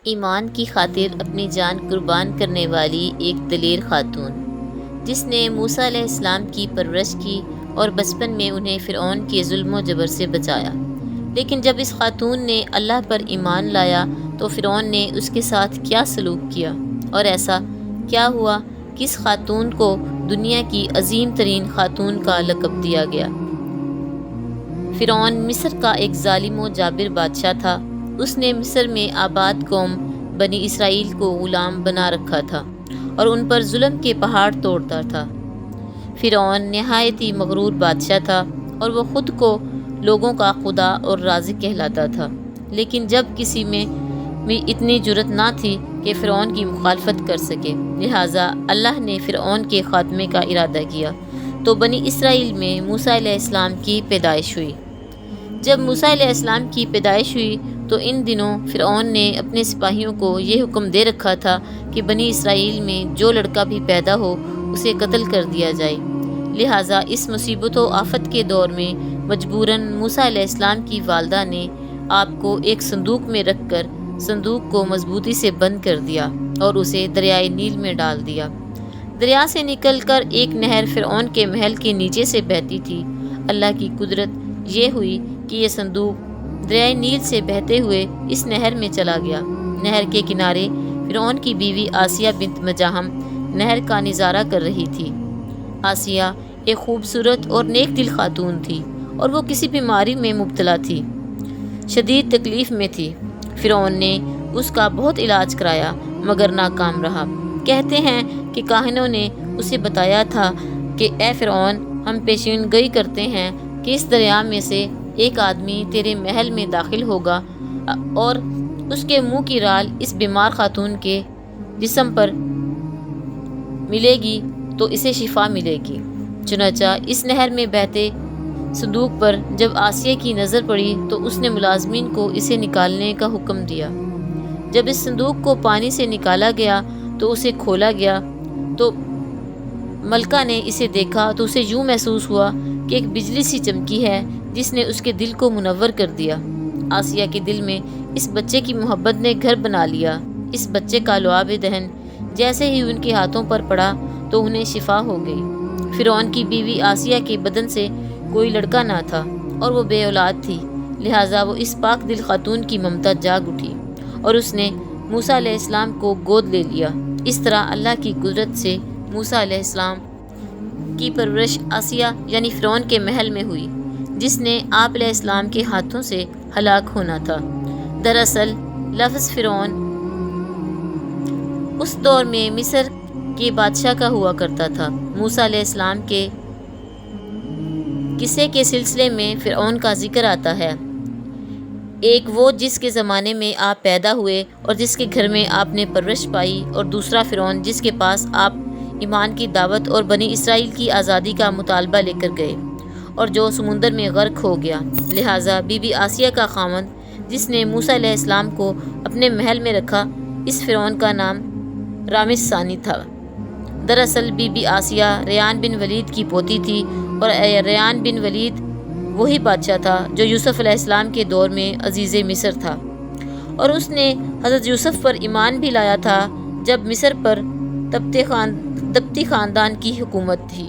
ایمان کی خاطر اپنی جان قربان کرنے والی ایک دلیر خاتون، جس نے موسیٰ علیہ السلام کی پرورش کی اور بچپن میں انہیں فرعون کے ظلم و جبر سے بچایا۔ لیکن جب اس خاتون نے اللہ پر ایمان لایا تو فرعون نے اس کے ساتھ کیا سلوک کیا، اور ایسا کیا ہوا کہ اس خاتون کو دنیا کی عظیم ترین خاتون کا لقب دیا گیا۔ فرعون مصر کا ایک ظالم و جابر بادشاہ تھا۔ اس نے مصر میں آباد قوم بنی اسرائیل کو غلام بنا رکھا تھا اور ان پر ظلم کے پہاڑ توڑتا تھا۔ فرعون نہایت ہی مغرور بادشاہ تھا اور وہ خود کو لوگوں کا خدا اور رازق کہلاتا تھا، لیکن جب کسی میں اتنی جرأت نہ تھی کہ فرعون کی مخالفت کر سکے، لہٰذا اللہ نے فرعون کے خاتمے کا ارادہ کیا تو بنی اسرائیل میں موسیٰ علیہ السلام کی پیدائش ہوئی۔ جب موسیٰ علیہ السلام کی پیدائش ہوئی تو ان دنوں فرعون نے اپنے سپاہیوں کو یہ حکم دے رکھا تھا کہ بنی اسرائیل میں جو لڑکا بھی پیدا ہو اسے قتل کر دیا جائے۔ لہٰذا اس مصیبت و آفت کے دور میں مجبوراً موسیٰ علیہ السلام کی والدہ نے آپ کو ایک صندوق میں رکھ کر صندوق کو مضبوطی سے بند کر دیا اور اسے دریائے نیل میں ڈال دیا۔ دریا سے نکل کر ایک نہر فرعون کے محل کے نیچے سے بہتی تھی۔ اللہ کی قدرت یہ ہوئی کہ یہ صندوق دریائے نیل سے بہتے ہوئے اس نہر میں چلا گیا۔ نہر کے کنارے فرعون کی بیوی آسیہ بنت مزاحم نہر کا نظارہ کر رہی تھی۔ آسیہ ایک خوبصورت اور نیک دل خاتون تھی اور وہ کسی بیماری میں مبتلا تھی، شدید تکلیف میں تھی۔ فرعون نے اس کا بہت علاج کرایا مگر ناکام رہا۔ کہتے ہیں کہ کاہنوں نے اسے بتایا تھا کہ اے فرعون، ہم پیشین گوئی کرتے ہیں کہ اس دریا میں سے ایک آدمی تیرے محل میں داخل ہوگا اور اس کے منہ کی رال اس بیمار خاتون کے جسم پر ملے گی تو اسے شفا ملے گی۔ چنانچہ اس نہر میں بہتے صندوق پر جب آسیہ کی نظر پڑی تو اس نے ملازمین کو اسے نکالنے کا حکم دیا۔ جب اس صندوق کو پانی سے نکالا گیا تو اسے کھولا گیا تو ملکہ نے اسے دیکھا تو اسے یوں محسوس ہوا کہ ایک بجلی سی چمکی ہے جس نے اس کے دل کو منور کر دیا۔ آسیہ کے دل میں اس بچے کی محبت نے گھر بنا لیا۔ اس بچے کا لعاب دہن جیسے ہی ان کے ہاتھوں پر پڑا تو انہیں شفا ہو گئی۔ فرعون کی بیوی آسیہ کے بدن سے کوئی لڑکا نہ تھا اور وہ بے اولاد تھی، لہٰذا وہ اس پاک دل خاتون کی ممتا جاگ اٹھی اور اس نے موسیٰ علیہ السلام کو گود لے لیا۔ اس طرح اللہ کی قدرت سے موسیٰ علیہ السلام کی پرورش آسیہ یعنی فرعون کے محل میں ہوئی، جس نے آپ علیہ السلام کے ہاتھوں سے ہلاک ہونا تھا۔ دراصل لفظ فرعون اس دور میں مصر کے بادشاہ کا ہوا کرتا تھا۔ موسیٰ علیہ السلام کے قصے کے سلسلے میں فرعون کا ذکر آتا ہے۔ ایک وہ جس کے زمانے میں آپ پیدا ہوئے اور جس کے گھر میں آپ نے پرورش پائی، اور دوسرا فرعون جس کے پاس آپ ایمان کی دعوت اور بنی اسرائیل کی آزادی کا مطالبہ لے کر گئے اور جو سمندر میں غرق ہو گیا۔ لہٰذا بی بی آسیہ کا خاوند جس نے موسیٰ علیہ السلام کو اپنے محل میں رکھا، اس فرعون کا نام رامس ثانی تھا۔ دراصل بی بی آسیہ ریان بن ولید کی پوتی تھی اور ریان بن ولید وہی بادشاہ تھا جو یوسف علیہ السلام کے دور میں عزیز مصر تھا، اور اس نے حضرت یوسف پر ایمان بھی لایا تھا جب مصر پر تبتی خاندان کی حکومت تھی۔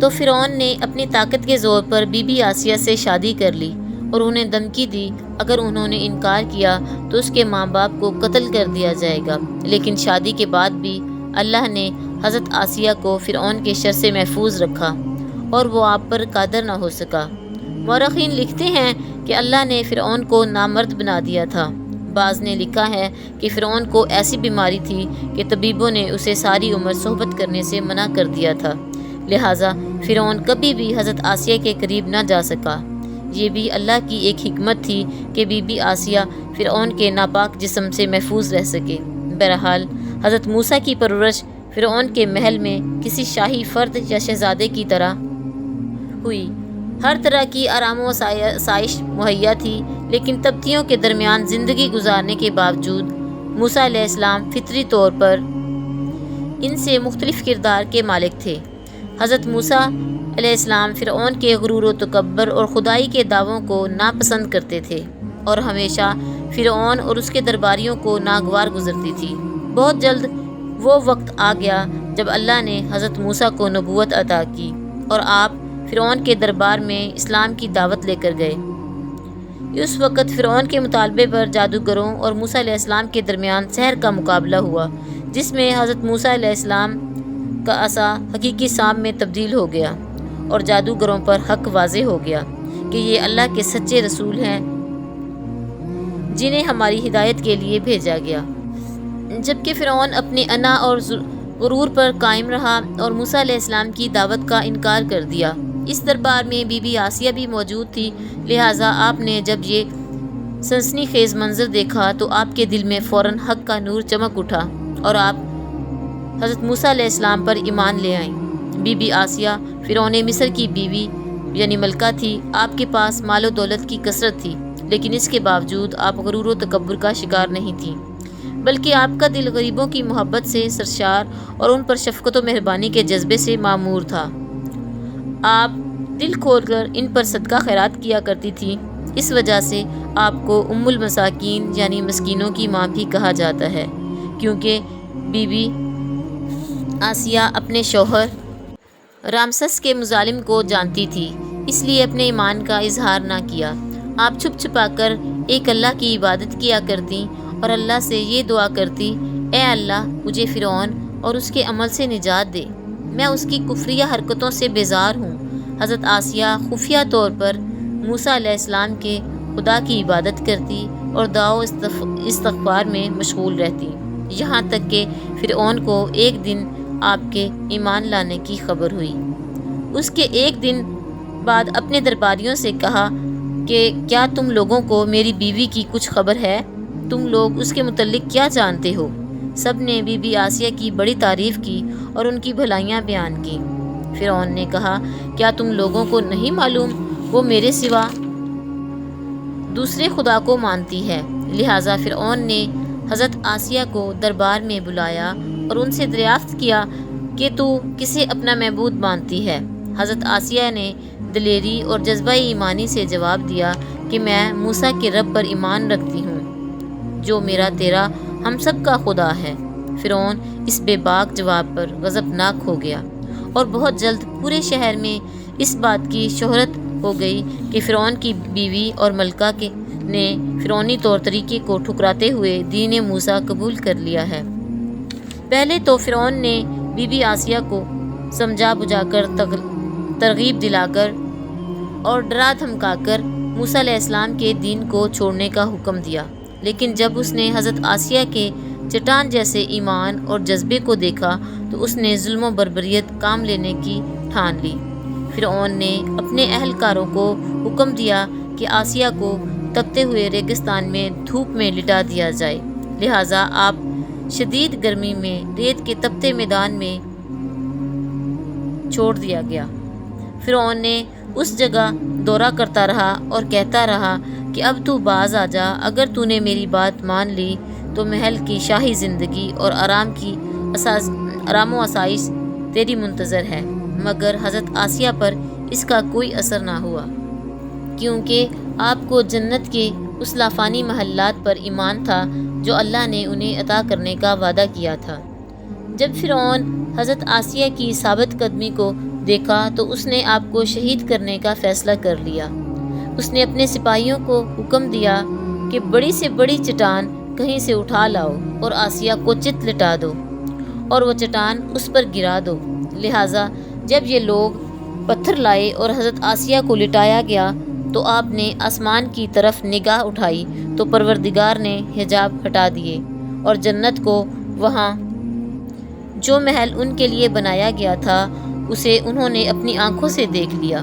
تو فرعون نے اپنی طاقت کے زور پر بی بی آسیہ سے شادی کر لی اور انہیں دھمکی دی اگر انہوں نے انکار کیا تو اس کے ماں باپ کو قتل کر دیا جائے گا۔ لیکن شادی کے بعد بھی اللہ نے حضرت آسیہ کو فرعون کے شر سے محفوظ رکھا اور وہ آپ پر قادر نہ ہو سکا۔ مورخین لکھتے ہیں کہ اللہ نے فرعون کو نامرد بنا دیا تھا۔ بعض نے لکھا ہے کہ فرعون کو ایسی بیماری تھی کہ طبیبوں نے اسے ساری عمر صحبت کرنے سے منع کر دیا تھا، لہٰذا فرعون کبھی بھی حضرت آسیہ کے قریب نہ جا سکا۔ یہ بھی اللہ کی ایک حکمت تھی کہ بی بی آسیہ فرعون کے ناپاک جسم سے محفوظ رہ سکے۔ بہرحال حضرت موسیٰ کی پرورش فرعون کے محل میں کسی شاہی فرد یا شہزادے کی طرح ہوئی۔ ہر طرح کی آرام و آسائش مہیا تھی، لیکن تبتیوں کے درمیان زندگی گزارنے کے باوجود موسیٰ علیہ السلام فطری طور پر ان سے مختلف کردار کے مالک تھے۔ حضرت موسیٰ علیہ السلام فرعون کے غرور و تکبر اور خدائی کے دعووں کو ناپسند کرتے تھے اور ہمیشہ فرعون اور اس کے درباریوں کو ناگوار گزرتی تھی۔ بہت جلد وہ وقت آ گیا جب اللہ نے حضرت موسیٰ کو نبوت عطا کی اور آپ فرعون کے دربار میں اسلام کی دعوت لے کر گئے۔ اس وقت فرعون کے مطالبے پر جادوگروں اور موسیٰ علیہ السلام کے درمیان سحر کا مقابلہ ہوا، جس میں حضرت موسیٰ علیہ السلام کا عصا حقیقی سانپ میں تبدیل ہو گیا اور جادوگروں پر حق واضح ہو گیا کہ یہ اللہ کے سچے رسول ہیں جنہیں ہماری ہدایت کے لیے بھیجا گیا۔ جبکہ فرعون اپنی انا اور غرور پر قائم رہا اور موسیٰ علیہ السلام کی دعوت کا انکار کر دیا۔ اس دربار میں بی بی آسیہ بھی موجود تھی، لہٰذا آپ نے جب یہ سنسنی خیز منظر دیکھا تو آپ کے دل میں فوراً حق کا نور چمک اٹھا اور آپ حضرت موسیٰ علیہ السلام پر ایمان لے آئیں۔ بی بی آسیہ فرعون مصر کی بیوی یعنی ملکہ تھی۔ آپ کے پاس مال و دولت کی کثرت تھی، لیکن اس کے باوجود آپ غرور و تکبر کا شکار نہیں تھیں، بلکہ آپ کا دل غریبوں کی محبت سے سرشار اور ان پر شفقت و مہربانی کے جذبے سے معمور تھا۔ آپ دل کھول کر ان پر صدقہ خیرات کیا کرتی تھی۔ اس وجہ سے آپ کو ام المساکین یعنی مسکینوں کی ماں بھی کہا جاتا ہے، کیونکہ بی بی آسیہ اپنے شوہر رامسس کے مظالم کو جانتی تھی، اس لیے اپنے ایمان کا اظہار نہ کیا۔ آپ چھپ چھپا کر ایک اللہ کی عبادت کیا کرتی اور اللہ سے یہ دعا کرتی، اے اللہ مجھے فرعون اور اس کے عمل سے نجات دے، میں اس کی کفریہ حرکتوں سے بیزار ہوں۔ حضرت آسیہ خفیہ طور پر موسیٰ علیہ السلام کے خدا کی عبادت کرتی اور دعا و استغفار میں مشغول رہتی، یہاں تک کہ فرعون کو ایک دن آپ کے ایمان لانے کی خبر ہوئی۔ اس کے ایک دن بعد اپنے درباریوں سے کہا کہ کیا تم لوگوں کو میری بیوی کی کچھ خبر ہے؟ تم لوگ اس کے متعلق کیا جانتے ہو؟ سب نے بی بی آسیہ کی بڑی تعریف کی اور ان کی بھلائیاں بیان کی۔ فرعون نے کہا، کیا تم لوگوں کو نہیں معلوم وہ میرے سوا دوسرے خدا کو مانتی ہے؟ لہٰذا فرعون نے حضرت آسیہ کو دربار میں بلایا اور ان سے دریافت کیا کہ تو کسے اپنا معبود مانتی ہے؟ حضرت آسیہ نے دلیری اور جذبہ ایمانی سے جواب دیا کہ میں موسیٰ کے رب پر ایمان رکھتی ہوں جو میرا تیرا ہم سب کا خدا ہے۔ فرعون اس بے باک جواب پر غضبناک ہو گیا اور بہت جلد پورے شہر میں اس بات کی شہرت ہو گئی کہ فرعون کی بیوی اور ملکہ نے فرعونی طور طریقے کو ٹھکراتے ہوئے دین موسیٰ قبول کر لیا ہے۔ پہلے تو فرعون نے بی بی آسیہ کو سمجھا بجھا کر ترغیب دلا کر اور ڈرا دھمکا کر موسیٰ علیہ السلام کے دین کو چھوڑنے کا حکم دیا، لیکن جب اس نے حضرت آسیہ کے چٹان جیسے ایمان اور جذبے کو دیکھا تو اس نے ظلم و بربریت کام لینے کی ٹھان لی۔ فرعون نے اپنے اہلکاروں کو حکم دیا کہ آسیہ کو تپتے ہوئے ریگستان میں دھوپ میں لٹا دیا جائے، لہٰذا آپ شدید گرمی میں ریت کے تپتے میدان میں چھوڑ دیا گیا۔ فرعون نے اس جگہ دورہ کرتا رہا اور کہتا رہا کہ اب تو باز آ جا، اگر تو نے میری بات مان لی تو محل کی شاہی زندگی اور آرام و آسائش تیری منتظر ہے۔ مگر حضرت آسیہ پر اس کا کوئی اثر نہ ہوا، کیونکہ آپ کو جنت کے اس لافانی محلات پر ایمان تھا جو اللہ نے انہیں عطا کرنے کا وعدہ کیا تھا۔ جب فرعون حضرت آسیہ کی ثابت قدمی کو دیکھا تو اس نے آپ کو شہید کرنے کا فیصلہ کر لیا۔ اس نے اپنے سپاہیوں کو حکم دیا کہ بڑی سے بڑی چٹان کہیں سے اٹھا لاؤ اور آسیہ کو چت لٹا دو اور وہ چٹان اس پر گرا دو۔ لہٰذا جب یہ لوگ پتھر لائے اور حضرت آسیہ کو لٹایا گیا تو آپ نے آسمان کی طرف نگاہ اٹھائی تو پروردگار نے حجاب ہٹا دیے اور جنت کو وہاں جو محل ان کے لیے بنایا گیا تھا اسے انہوں نے اپنی آنکھوں سے دیکھ لیا۔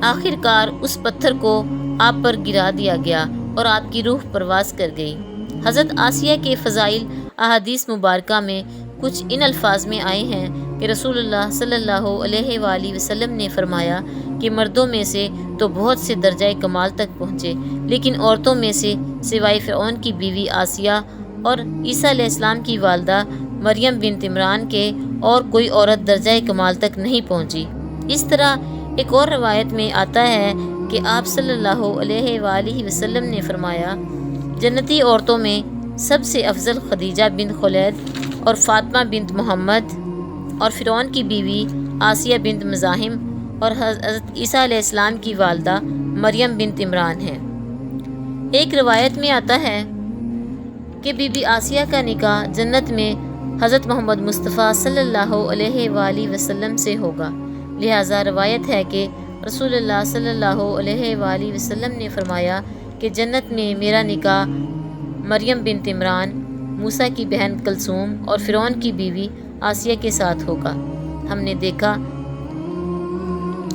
آخر کار اس پتھر کو آپ پر گرا دیا گیا اور آپ کی روح پرواز کر گئی۔ حضرت آسیہ کے فضائل احادیث مبارکہ میں کچھ ان الفاظ میں آئے ہیں کہ رسول اللہ صلی اللہ علیہ وآلہ وسلم نے فرمایا کہ مردوں میں سے تو بہت سے درجہ کمال تک پہنچے، لیکن عورتوں میں سے سوائے فرعون کی بیوی آسیہ اور عیسیٰ علیہ السلام کی والدہ مریم بنت عمران کے اور کوئی عورت درجہ کمال تک نہیں پہنچی۔ اس طرح ایک اور روایت میں آتا ہے کہ آپ صلی اللہ علیہ وآلہ وسلم نے فرمایا، جنتی عورتوں میں سب سے افضل خدیجہ بنت خولید اور فاطمہ بنت محمد اور فرعون کی بیوی آسیہ بنت مزاحم اور حضرت عیسیٰ علیہ السلام کی والدہ مریم بنت عمران ہیں۔ ایک روایت میں آتا ہے کہ بی بی آسیہ کا نکاح جنت میں حضرت محمد مصطفیٰ صلی اللہ علیہ وآلہ وسلم سے ہوگا، لہٰذا روایت ہے کہ رسول اللہ صلی اللہ علیہ وآلہ وسلم نے فرمایا کہ جنت میں میرا نکاح مریم بنت عمران، موسیٰ کی بہن کلثوم اور فرعون کی بیوی آسیہ کے ساتھ ہوگا۔ ہم نے دیکھا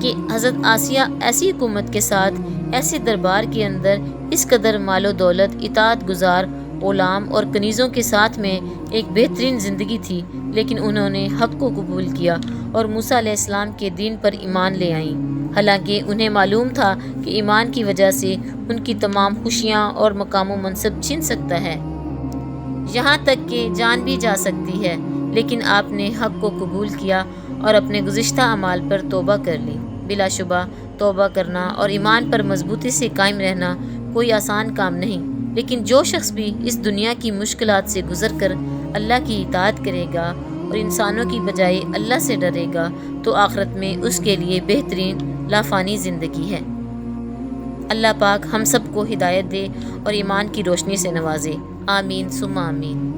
کہ حضرت آسیہ ایسی حکومت کے ساتھ، ایسے دربار کے اندر اس قدر مال و دولت، اطاعت گزار غلام اور کنیزوں کے ساتھ میں ایک بہترین زندگی تھی، لیکن انہوں نے حق کو قبول کیا اور موسیٰ علیہ السلام کے دین پر ایمان لے آئیں، حالانکہ انہیں معلوم تھا کہ ایمان کی وجہ سے ان کی تمام خوشیاں اور مقام و منصب چھن سکتا ہے، یہاں تک کہ جان بھی جا سکتی ہے، لیکن آپ نے حق کو قبول کیا اور اپنے گزشتہ اعمال پر توبہ کر لی۔ بلا شبہ توبہ کرنا اور ایمان پر مضبوطی سے قائم رہنا کوئی آسان کام نہیں، لیکن جو شخص بھی اس دنیا کی مشکلات سے گزر کر اللہ کی اطاعت کرے گا اور انسانوں کی بجائے اللہ سے ڈرے گا تو آخرت میں اس کے لیے بہترین لافانی زندگی ہے۔ اللہ پاک ہم سب کو ہدایت دے اور ایمان کی روشنی سے نوازے، آمین ثم آمین۔